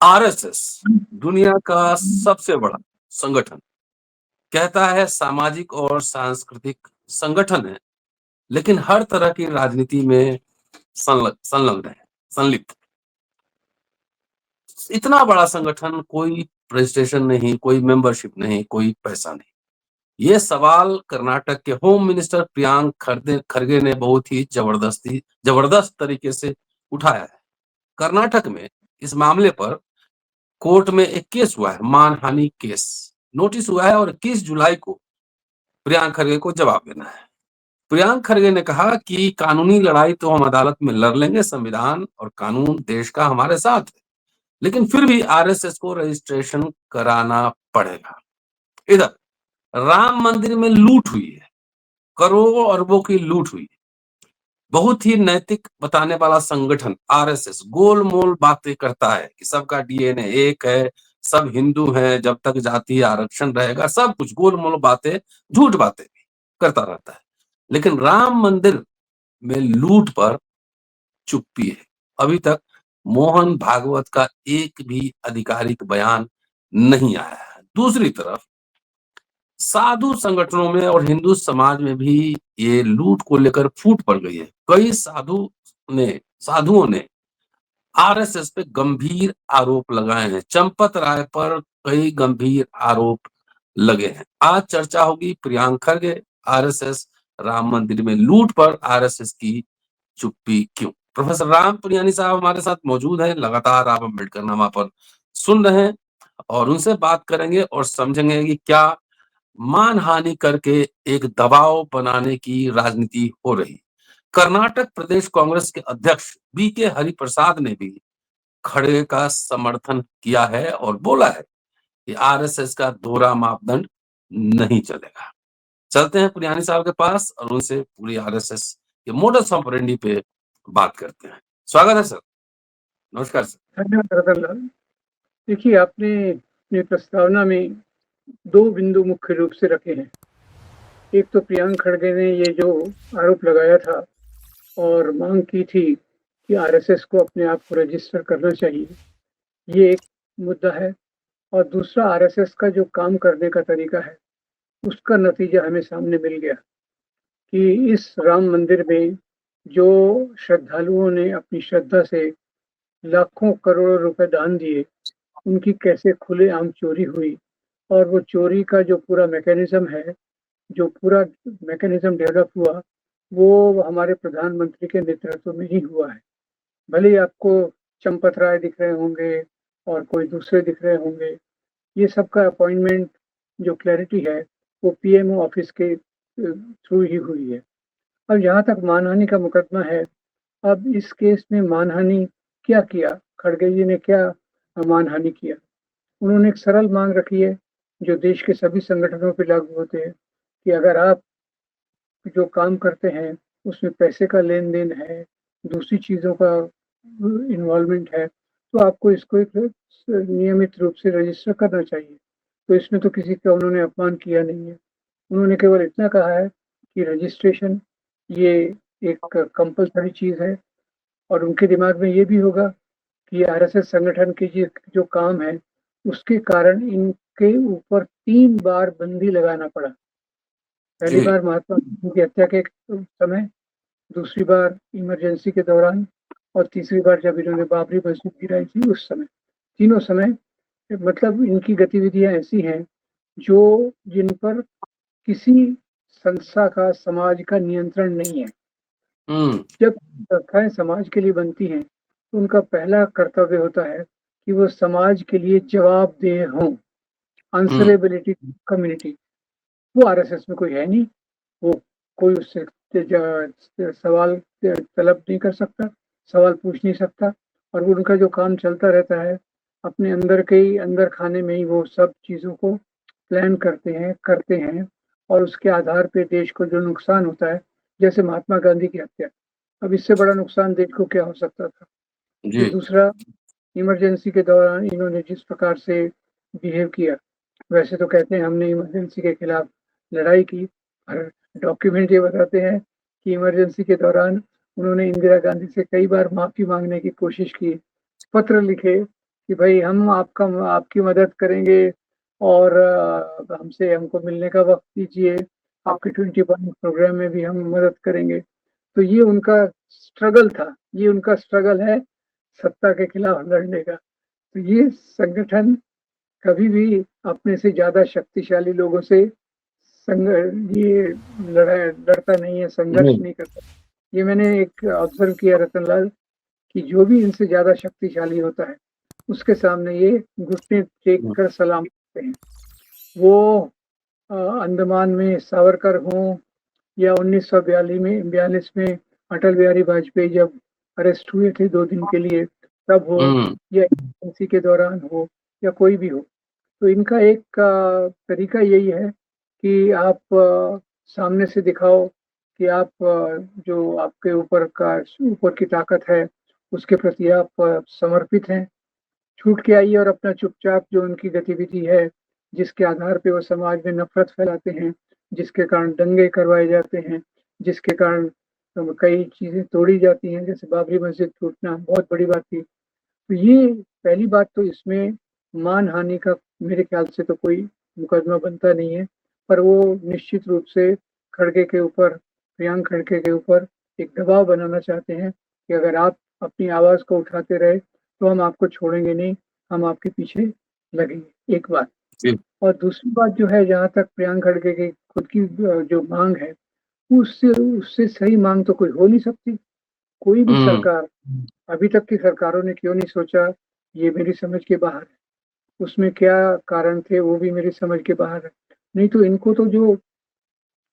RSS दुनिया का सबसे बड़ा संगठन कहता है सामाजिक और सांस्कृतिक संगठन है, लेकिन हर तरह की राजनीति में संलग्न है, संलिप्त। इतना बड़ा संगठन, कोई रजिस्ट्रेशन नहीं, कोई मेंबरशिप नहीं, कोई पैसा नहीं। ये सवाल कर्नाटक के होम मिनिस्टर प्रियांक खरगे ने बहुत ही जबरदस्त तरीके से उठाया है। कर्नाटक में इस मामले पर कोर्ट में एक केस हुआ है, मानहानि केस नोटिस हुआ है और 21 जुलाई को प्रियांक खरगे को जवाब देना है। प्रियांक खरगे ने कहा कि कानूनी लड़ाई तो हम अदालत में लड़ लेंगे, संविधान और कानून देश का हमारे साथ है, लेकिन फिर भी आरएसएस को रजिस्ट्रेशन कराना पड़ेगा। इधर राम मंदिर में लूट हुई है, करोड़ों अरबों की लूट हुई है। बहुत ही नैतिक बताने वाला संगठन आरएसएस गोलमोल बातें करता है कि सबका डीएनए एक है, सब हिंदू हैं, जब तक जातीय आरक्षण रहेगा, सब कुछ गोलमोल बातें, झूठ बातें भी करता रहता है। लेकिन राम मंदिर में लूट पर चुप्पी है। अभी तक मोहन भागवत का एक भी आधिकारिक बयान नहीं आया है। दूसरी तरफ साधु संगठनों में और हिंदू समाज में भी ये लूट को लेकर फूट पड़ गई है। कई साधुओं ने आरएसएस पे गंभीर आरोप लगाए हैं। चंपत राय पर कई गंभीर आरोप लगे हैं। आज चर्चा होगी प्रियांक खरगे, आरएसएस, राम मंदिर में लूट पर आरएसएस की चुप्पी क्यों। प्रोफेसर राम पुनियानी साहब हमारे साथ मौजूद हैं। लगातार आप अम्बेडकर नामा पर सुन रहे हैं और उनसे बात करेंगे और समझेंगे कि क्या मानहानि करके एक दबाव बनाने की राजनीति हो रही। कर्नाटक प्रदेश कांग्रेस के अध्यक्ष बीके हरिप्रसाद ने भी खड़गे का समर्थन किया है और बोला है कि आरएसएस का दोहरा मापदंड नहीं चलेगा। चलते हैं पुनियानी साहब के पास और उनसे पूरी आरएसएस के मोडस ऑपरेंडी पे बात करते हैं। स्वागत है सर। नमस्कार सर। धन्यवाद रतन लाल। देखिए, आपने अपनी प्रस्तावना में 2 बिंदु मुख्य रूप से रखे हैं। एक तो प्रियांक खड़गे ने ये जो आरोप लगाया था और मांग की थी कि आरएसएस को अपने आप को रजिस्टर करना चाहिए, ये एक मुद्दा है। और दूसरा आरएसएस का जो काम करने का तरीका है, उसका नतीजा हमें सामने मिल गया कि इस राम मंदिर में जो श्रद्धालुओं ने अपनी श्रद्धा से लाखों करोड़ों रुपए दान दिए, उनकी कैसे खुलेआम चोरी हुई। और वो चोरी का जो पूरा मैकेनिज्म है, जो पूरा मैकेनिज्म डेवलप हुआ, वो हमारे प्रधानमंत्री के नेतृत्व में ही हुआ है। भले ही आपको चंपत राय दिख रहे होंगे और कोई दूसरे दिख रहे होंगे, ये सबका अपॉइंटमेंट जो क्लैरिटी है वो पीएमओ ऑफिस के थ्रू ही हुई है। अब जहाँ तक मानहानि का मुकदमा है, अब इस केस में मानहानि क्या किया, खड़गे जी ने क्या मानहानि किया। उन्होंने एक सरल मांग रखी है जो देश के सभी संगठनों पे लागू होते हैं कि अगर आप जो काम करते हैं उसमें पैसे का लेन-देन है, दूसरी चीज़ों का इन्वॉल्वमेंट है, तो आपको इसको एक नियमित रूप से रजिस्टर करना चाहिए। तो इसमें तो किसी का उन्होंने अपमान किया नहीं है। उन्होंने केवल इतना कहा है कि रजिस्ट्रेशन ये एक कंपल्सरी चीज़ है और उनके दिमाग में ये भी होगा कि आरएसएस संगठन के जो काम है, उसके कारण इनके ऊपर 3 बार बंदी लगाना पड़ा। पहली जी। बार महात्मा गांधी की हत्या के समय, दूसरी बार इमरजेंसी के दौरान और तीसरी बार जब इन्होंने बाबरी मस्जिद गिराई थी उस समय। तीनों समय मतलब इनकी गतिविधियां ऐसी हैं जो जिन पर किसी संस्था का, समाज का नियंत्रण नहीं है। जब संस्थाएं समाज के लिए बनती हैं, तो उनका पहला कर्तव्य होता है कि वो समाज के लिए जवाबदेह हों, आंसरेबिलिटी कम्युनिटी। वो आरएसएस में कोई है नहीं। वो कोई उससे सवाल तलब नहीं कर सकता, सवाल पूछ नहीं सकता और वो उनका जो काम चलता रहता है, अपने अंदर के ही अंदर खाने में ही वो सब चीज़ों को प्लान करते हैं और उसके आधार पे देश को जो नुकसान होता है, जैसे महात्मा गांधी की हत्या। अब इससे बड़ा नुकसान देश को क्या हो सकता था। फिर जी। दूसरा, इमरजेंसी के दौरान इन्होंने जिस प्रकार से बिहेव किया, वैसे तो कहते हैं हमने इमरजेंसी के खिलाफ लड़ाई की, पर डॉक्यूमेंट ये बताते हैं कि इमरजेंसी के दौरान उन्होंने इंदिरा गांधी से कई बार माफ़ी मांगने की कोशिश की, पत्र लिखे कि भाई हम आपकी मदद करेंगे और हमको मिलने का वक़्त दीजिए, आपके 20 पॉइंट प्रोग्राम में भी हम मदद करेंगे। तो ये उनका स्ट्रगल था, ये उनका स्ट्रगल है सत्ता के खिलाफ लड़ने का। तो ये संगठन कभी भी अपने से ज़्यादा शक्तिशाली लोगों से ये लड़ता नहीं है, संघर्ष नहीं। नहीं करता। ये मैंने एक ऑब्ज़र्व किया रतनलाल कि जो भी इनसे ज़्यादा शक्तिशाली होता है, उसके सामने ये घुटने टेक कर सलाम करते हैं। वो अंडमान में सावरकर हों या 1942 में अटल बिहारी वाजपेयी जब अरेस्ट हुए थे 2 दिन के लिए, तब हो या इमरजेंसी के दौरान हो या कोई भी हो। तो इनका एक तरीका यही है कि आप सामने से दिखाओ कि आप जो आपके ऊपर की ताकत है, उसके प्रति आप समर्पित हैं। छूट के आइए और अपना चुपचाप जो उनकी गतिविधि है, जिसके आधार पे वो समाज में नफ़रत फैलाते हैं, जिसके कारण दंगे करवाए जाते हैं, जिसके कारण कई चीज़ें तोड़ी जाती हैं, जैसे बाबरी मस्जिद टूटना बहुत बड़ी बात थी। तो ये पहली बात तो इसमें मानहानि का मेरे ख्याल से तो कोई मुकदमा बनता नहीं है, पर वो निश्चित रूप से प्रियांक खड़गे के ऊपर एक दबाव बनाना चाहते हैं कि अगर आप अपनी आवाज़ को उठाते रहे, तो हम आपको छोड़ेंगे नहीं, हम आपके पीछे लगेंगे, एक बात। जी। और दूसरी बात जो है जहाँ तक प्रियांक खड़गे की खुद की जो माँग है, उससे उससे सही माँग तो कोई हो नहीं सकती। कोई भी सरकार अभी तक की सरकारों ने क्यों नहीं सोचा, ये मेरी समझ के बाहर है। उसमें क्या कारण थे वो भी मेरी समझ के बाहर है। नहीं तो इनको तो जो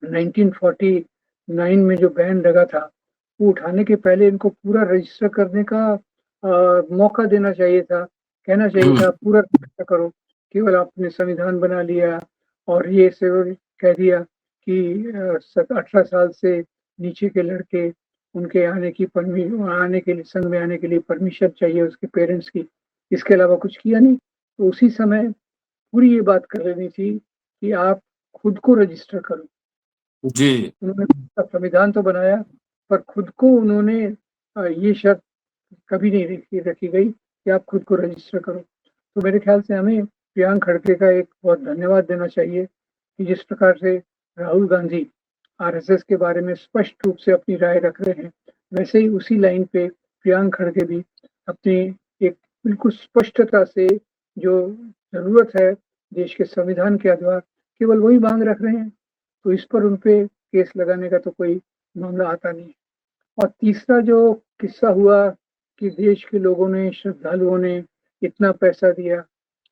1949 में जो बैन लगा था, वो उठाने के पहले इनको पूरा रजिस्टर करने का मौका देना चाहिए था। कहना चाहिए था पूरा रजिस्टर करो, केवल आपने संविधान बना लिया और ये सिर्फ कह दिया कि 18 साल से नीचे के लड़के उनके आने के लिए संघ में आने के लिए परमिशन चाहिए उसके पेरेंट्स की। इसके अलावा कुछ किया नहीं। तो उसी समय पूरी ये बात कर लेनी थी कि आप खुद को रजिस्टर करो। जी। उन्होंने संविधान तो बनाया, पर खुद को उन्होंने ये शर्त कभी नहीं रखी गई कि आप खुद को रजिस्टर करो। तो मेरे ख्याल से हमें प्रियांक खड़गे का एक बहुत धन्यवाद देना चाहिए कि जिस प्रकार से राहुल गांधी आरएसएस के बारे में स्पष्ट रूप से अपनी राय रख रहे हैं, वैसे ही उसी लाइन पे प्रियांक खड़गे भी अपनी एक बिल्कुल स्पष्टता से जो ज़रूरत है देश के संविधान के आधार, केवल वही माँग रख रहे हैं। तो इस पर उन पे केस लगाने का तो कोई मामला आता नहीं है। और तीसरा जो किस्सा हुआ कि देश के लोगों ने, श्रद्धालुओं ने इतना पैसा दिया।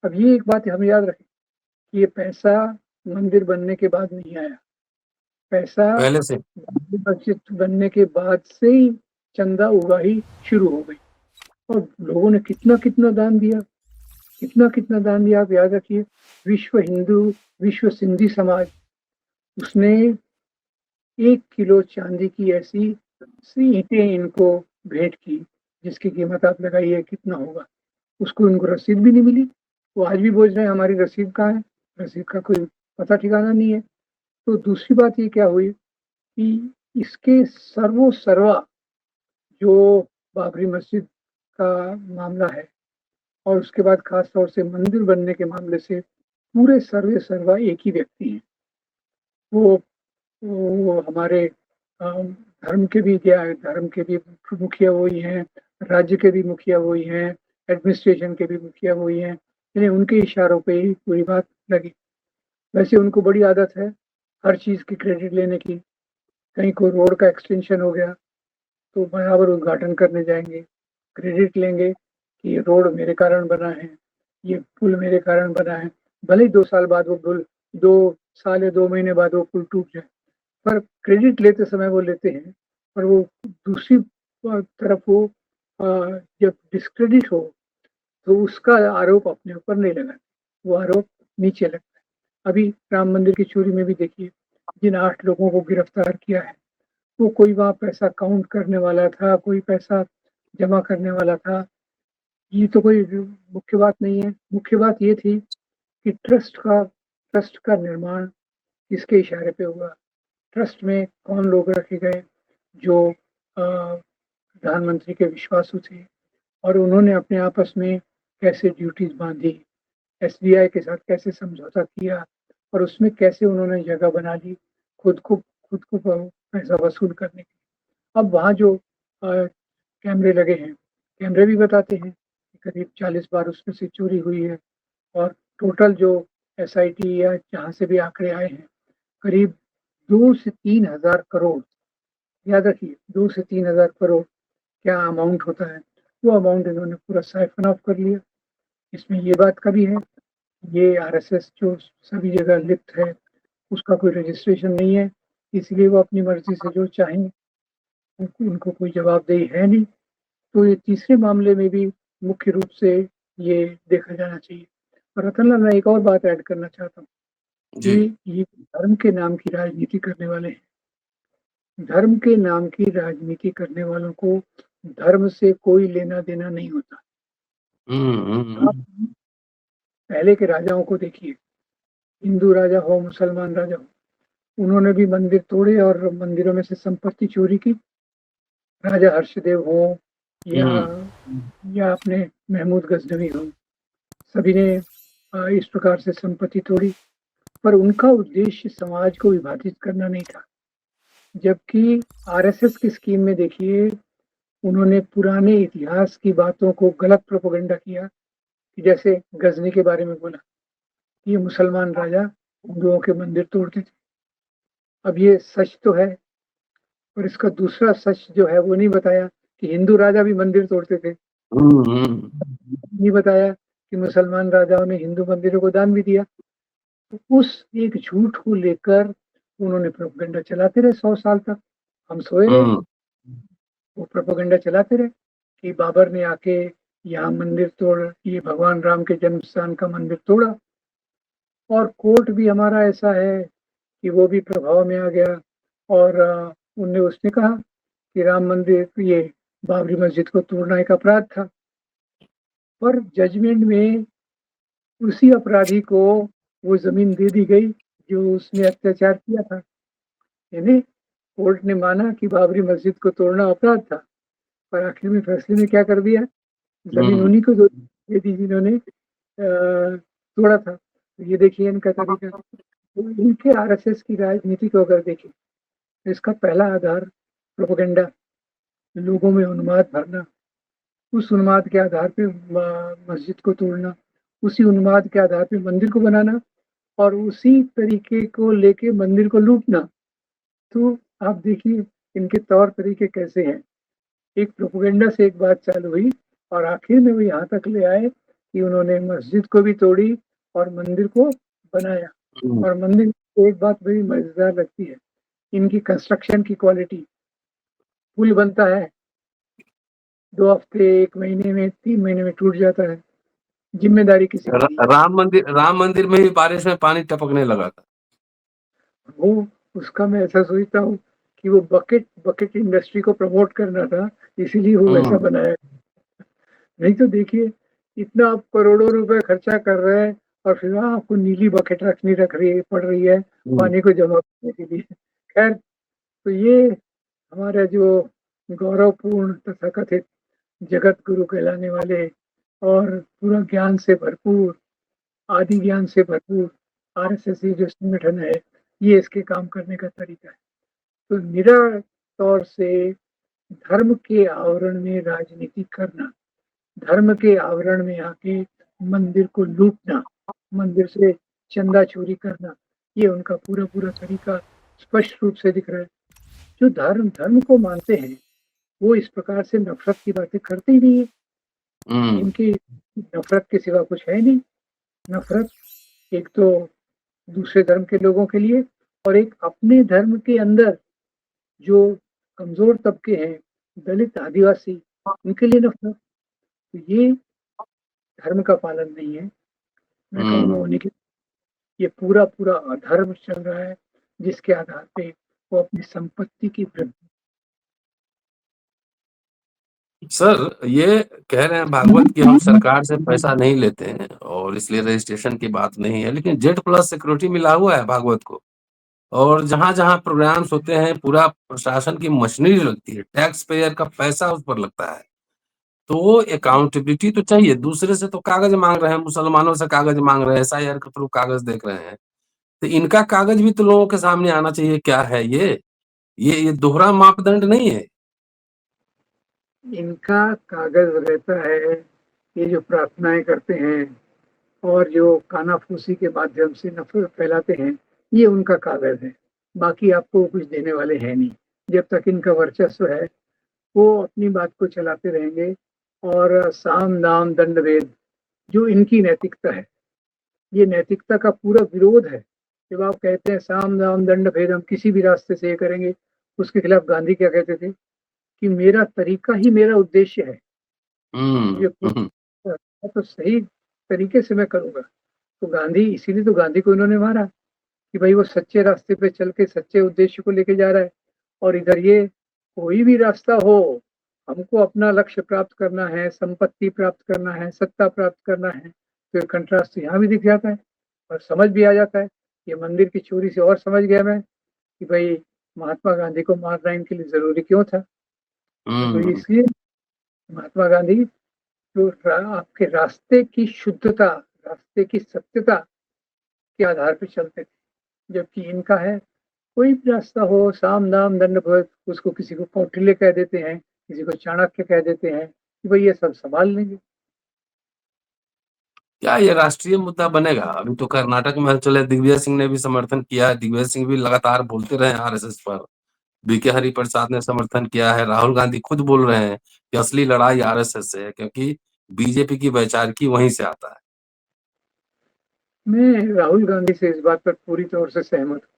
अब ये एक बात हम याद रखें कि ये पैसा मंदिर बनने के बाद नहीं आया। पैसा पहले से। बाबरी मस्जिद बनने के बाद से ही चंदा उगाही शुरू हो गई और लोगों ने कितना-कितना दान दिया, कितना-कितना दान दिया आप याद रखिए। विश्व सिंधी समाज उसने 1 किलो चांदी की ऐसी ईंटें इनको भेंट की, जिसकी कीमत आप लगाइए कितना होगा। उसको इनको रसीद भी नहीं मिली। वो आज भी बोल रहे हैं हमारी रसीद कहाँ है? रसीद का कोई पता ठिकाना नहीं है। तो दूसरी बात ये क्या हुई कि इसके सर्वा जो बाबरी मस्जिद का मामला है और उसके बाद खास तौर से मंदिर बनने के मामले से पूरे सर्वा एक ही व्यक्ति हैं। वो वो हमारे धर्म के भी मुखिया वही हैं, राज्य के भी मुखिया वही हैं, एडमिनिस्ट्रेशन के भी मुखिया वही हैं। यानी उनके इशारों पे ही पूरी बात लगी। वैसे उनको बड़ी आदत है हर चीज़ की क्रेडिट लेने की। कहीं कोई रोड का एक्सटेंशन हो गया, तो बराबर उद्घाटन करने जाएँगे, क्रेडिट लेंगे कि ये रोड मेरे कारण बना है, ये पुल मेरे कारण बना है। भले ही 2 साल बाद वो पुल 2 साल या 2 महीने बाद वो पुल टूट जाए। पर क्रेडिट लेते समय वो लेते हैं, पर वो दूसरी तरफ वो जब डिस्क्रेडिट हो, तो उसका आरोप अपने ऊपर नहीं लगाते, वो आरोप नीचे लगता है। अभी राम मंदिर की चोरी में भी देखिए, जिन 8 लोगों को गिरफ्तार किया है, वो कोई वहाँ पैसा काउंट करने वाला था, कोई पैसा जमा करने वाला था। ये तो कोई मुख्य बात नहीं है, मुख्य बात ये थी कि ट्रस्ट का निर्माण किसके इशारे पे हुआ, ट्रस्ट में कौन लोग रखे गए जो प्रधानमंत्री के विश्वासु थे और उन्होंने अपने आपस में कैसे ड्यूटीज बांधी, एसबीआई के साथ कैसे समझौता किया और उसमें कैसे उन्होंने जगह बना ली खुद को पैसा वसूल करने की। अब वहाँ जो कैमरे लगे हैं, कैमरे भी बताते हैं कि करीब 40 बार उसमें से चोरी हुई है और टोटल जो एसआईटी या जहाँ से भी आंकड़े आए हैं, करीब 2 से 3 हज़ार करोड़, याद रखिए 2 से 3 हज़ार करोड़ क्या अमाउंट होता है, वो अमाउंट इन्होंने पूरा साइफन ऑफ कर लिया। इसमें ये बात का भी है, ये आरएसएस जो सभी जगह लिप्त है, उसका कोई रजिस्ट्रेशन नहीं है, इसलिए वो अपनी मर्ज़ी से जो चाहें, उनको कोई जवाबदेही है नहीं। तो ये तीसरे मामले में भी मुख्य रूप से ये देखा जाना चाहिए। और रतन लाल, मैं एक और बात ऐड करना चाहता हूँ जी। कि ये धर्म के नाम की राजनीति करने वाले हैं। धर्म के नाम की राजनीति करने वालों को धर्म से कोई लेना-देना नहीं होता। आप पहले के राजाओं को देखिए, हिंदू राजा हो, मुसलमान राजा हो, उन्होंने भी मंदिर तोड़े और मंदिरों में से संपत्ति चोरी की। राजा हर्षदेव हो या अपने महमूद गजनवी हो, सभी ने इस प्रकार से संपत्ति तोड़ी, पर उनका उद्देश्य समाज को विभाजित करना नहीं था। जबकि आरएसएस की स्कीम में देखिए, उन्होंने पुराने इतिहास की बातों को गलत प्रोपेगेंडा किया कि जैसे गजनी के बारे में बोला, ये मुसलमान राजा हिंदुओं के मंदिर तोड़ते थे। अब ये सच तो है, और इसका दूसरा सच जो है वो नहीं बताया कि हिंदू राजा भी मंदिर तोड़ते थे। नहीं बताया कि मुसलमान राजाओं ने हिंदू मंदिरों को दान भी दिया। तो उस एक झूठ को लेकर उन्होंने प्रोपेगेंडा चलाते रहे 100 साल तक। हम सोए रहे, वो प्रोपेगेंडा चलाते रहे कि बाबर ने आके यहाँ मंदिर तोड़, ये भगवान राम के जन्म स्थान का मंदिर तोड़ा। और कोर्ट भी हमारा ऐसा है कि वो भी प्रभाव में आ गया और उसने कहा कि राम मंदिर, ये बाबरी मस्जिद को तोड़ना एक अपराध था। पर जजमेंट में उसी अपराधी को वो जमीन दे दी गई जो उसने अत्याचार किया था। यानी कोर्ट ने माना कि बाबरी मस्जिद को तोड़ना अपराध था, पर आखिर में फैसले में क्या कर दिया, जमीन उन्हीं को दे दी जिन्होंने तोड़ा था। तो ये देखिए इनका तरीका। तो इनके आरएसएस की राजनीति को अगर देखें तो इसका पहला आधार प्रोपेगेंडा, लोगों में उन्माद भरना, उस उन्माद के आधार पे मस्जिद को तोड़ना, उसी उन्माद के आधार पे मंदिर को बनाना और उसी तरीके को लेके मंदिर को लूटना। तो आप देखिए इनके तौर तरीके कैसे हैं। एक प्रोपेगेंडा से एक बात चालू हुई और आखिर में वो यहाँ तक ले आए कि उन्होंने मस्जिद को भी तोड़ी और मंदिर को बनाया। और मंदिर एक बात बड़ी मजेदार लगती है, इनकी कंस्ट्रक्शन की क्वालिटी। पुल बनता है 2 हफ्ते, 1 महीने में, 3 महीने में टूट जाता है। जिम्मेदारी किसी की नहीं। राम मंदिर में भी बारिश में पानी टपकने लगा था। वो उसका मैं ऐसा सोचता हूँ कि वो बकेट इंडस्ट्री को प्रमोट करना था, इसीलिए वो वैसा बनाया। नहीं तो देखिए इतना आप करोड़ों रुपए खर्चा कर रहे हैं और फिर वहाँ आपको नीली बकेट पड़ रही है पानी को जमा करने के लिए। खैर, तो ये हमारा जो गौरवपूर्ण तथाकथित जगत गुरु कहलाने वाले और पूरा ज्ञान से भरपूर, आदि ज्ञान से भरपूर आरएसएस जो संगठन है, ये इसके काम करने का तरीका है। तो निरा तौर से धर्म के आवरण में राजनीति करना, धर्म के आवरण में आके मंदिर को लूटना, मंदिर से चंदा चोरी करना, ये उनका पूरा तरीका स्पष्ट रूप से दिख रहा है। जो धर्म को मानते हैं वो इस प्रकार से नफरत की बातें करते ही नहीं है। इनकी नफरत के सिवा कुछ है नहीं। नफरत एक तो दूसरे धर्म के लोगों के लिए और एक अपने धर्म के अंदर जो कमजोर तबके हैं, दलित, आदिवासी, उनके लिए नफरत। तो ये धर्म का पालन नहीं है। मैं कहूँगा उन्हीं के ये पूरा अधर्म चल रहा है, जिसके आधार पे वो अपनी संपत्ति की वृद्धि। सर, ये कह रहे हैं भागवत कि हम सरकार से पैसा नहीं लेते हैं और इसलिए रजिस्ट्रेशन की बात नहीं है, लेकिन जेड प्लस सिक्योरिटी मिला हुआ है भागवत को। और जहाँ-जहाँ प्रोग्राम्स होते हैं, पूरा प्रशासन की मशीनरी लगती है, टैक्स पेयर का पैसा उस पर लगता है। तो अकाउंटेबिलिटी तो चाहिए, दूसरे से तो कागज़ माँग रहे हैं, मुसलमानों से कागज़ माँग रहे हैं, एसआईआर के थ्रू कागज़ देख रहे हैं। तो इनका कागज़ भी तो लोगों के सामने आना चाहिए, क्या है ये? ये दोहरा मापदंड नहीं है? इनका कागज़ रहता है, ये जो प्रार्थनाएँ करते हैं और जो कानाफूसी के माध्यम से नफ़रत फैलाते हैं, ये उनका कागज़ है। बाकी आपको कुछ देने वाले हैं नहीं। जब तक इनका वर्चस्व है, वो अपनी बात को चलाते रहेंगे और साम, दाम, दंड, भेद जो इनकी नैतिकता है, ये नैतिकता का पूरा विरोध है। जब आप कहते हैं साम, दाम, दंड, भेद हम किसी भी रास्ते से ये करेंगे, उसके खिलाफ गांधी क्या कहते थे कि मेरा तरीका ही मेरा उद्देश्य है। हुँ, मुझे कुछ हुँ, करना तो सही तरीके से मैं करूँगा। तो गांधी इसीलिए तो गांधी को इन्होंने मारा कि भाई वो सच्चे रास्ते पे चल के सच्चे उद्देश्य को लेके जा रहा है और इधर ये कोई भी रास्ता हो, हमको अपना लक्ष्य प्राप्त करना है, संपत्ति प्राप्त करना है, सत्ता प्राप्त करना है, तो ये कंट्रास्ट यहाँ भी दिख जाता है और समझ भी आ जाता है। ये मंदिर की चोरी से और समझ गया मैं कि भाई महात्मा गांधी को मारना इनके लिए ज़रूरी क्यों था? तो हुँ। इसलिए महात्मा गांधी जो आपके रास्ते की शुद्धता, रास्ते की सत्यता के आधार पे चलते थे। जबकि इनका है कोई भी रास्ता हो, साम, दाम, दंड, भेद, उसको किसी को कौटिल्य कह देते हैं, किसी को चाणक्य कह देते हैं कि भाई ये सब संभाल लेंगे। क्या ये राष्ट्रीय मुद्दा बनेगा? अभी तो कर्नाटक में हलचल है, दिग्विजय सिंह ने भी समर्थन किया है, दिग्विजय सिंह भी लगातार बोलते रहे हैं आरएसएस पर। बीके हरिप्रसाद ने समर्थन किया है, राहुल गांधी खुद बोल रहे हैं कि असली लड़ाई आरएसएस से है क्योंकि बीजेपी की वैचारिकी वहीं से आता है। मैं राहुल गांधी से इस बात पर पूरी तौर से सहमत हूँ।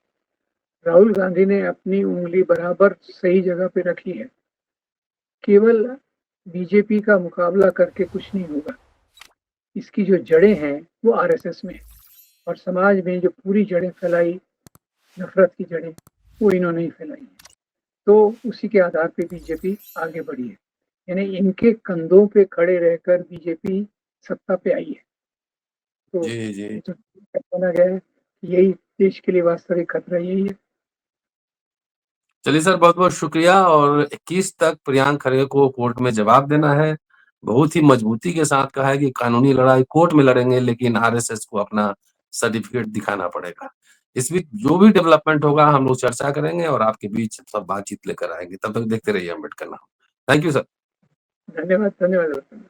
राहुल गांधी ने अपनी उँगली बराबर सही जगह पे रखी है। केवल बीजेपी का मुकाबला करके कुछ नहीं होगा। इसकी जो जड़ें हैं वो आरएसएस में है और समाज में जो पूरी जड़ें फैलाई, नफ़रत की जड़ें, वो इन्होंने ही फैलाई हैं। तो उसी के आधार पे बीजेपी आगे बढ़ी है। यानी इनके कंधों पे खड़े रहकर बीजेपी सत्ता पे आई है। तो जी, जी। जो माना गया है, यही देश के लिए वास्तविक खतरा यही है। चलिए सर बहुत-बहुत शुक्रिया और 21 तक प्रियंक खरगे को कोर्ट में जवाब देना है। बहुत ही मजबूती के साथ कहा है कि कानूनी लड़ाई कोर्ट में लड़ेंगे लेकिन आरएसएस को अपना सर्टिफ़िकेट दिखाना पड़ेगा। इस बीच जो भी डेवलपमेंट होगा हम लोग चर्चा करेंगे और आपके बीच सब बातचीत लेकर आएँगे। तब तक देखते रहिए अम्बेडकर नाम। Thank you sir. धन्यवाद, धन्यवाद।